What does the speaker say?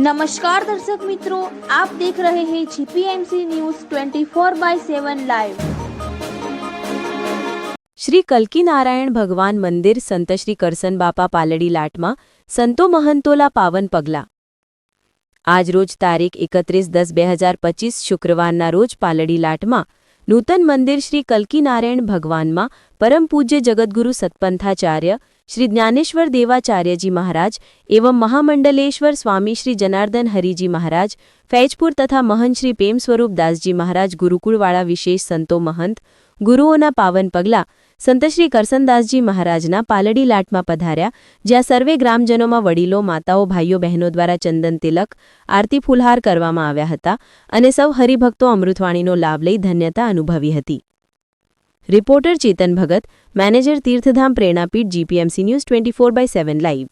नमस्कार दर्शक मित्रों, आप देख रहे हैं जीपीएमसी न्यूज 24/7 लाइव। श्री कल्की नारायण भगवान मंदिर संत श्री કરસન બાપા પાલડી લાટમાં સંતો મહંતોલા પાવન પગલાં। આજ રોજ તારીખ 31/10/2025 શુક્રવારના રોજ પાલડી લાટમાં નૂતન મંદિર શ્રી કલ્કી નારાયણ ભગવાનમાં પરમ પૂજ્ય જગતગુરુ સતપંથાચાર્ય श्री ज्ञानेश्वर देवाचार्यजी महाराज एवं महामंडलेश्वर स्वामी श्री जनार्दन हरिजी महाराज फैजपुर तथा महंत श्री प्रेम स्वरूप दासजी महाराज गुरुकुळवाळा विशेष संतो महंत गुरुओना पावन पगला संत श्री કરસનદાસજી महाराजना पालड़ी लाटમાં पधार्या, જ્યાં સર્વે ગ્રામજનોમાં વડીલો, માતાઓ, ભાઈઓ, બહેનો દ્વારા ચંદન તિલક, આરતી ફૂલહાર કરવામાં આવ્યા હતા અને સૌ હરિભક્તો અમૃતવાણીનો લાભ લઈ ધન્યતા અનુભવી હતી। रिपोर्टर चेतन भगत, मैनेजर तीर्थधाम प्रेरणापीठ, जीपीएमसी न्यूज 24/7 लाइव।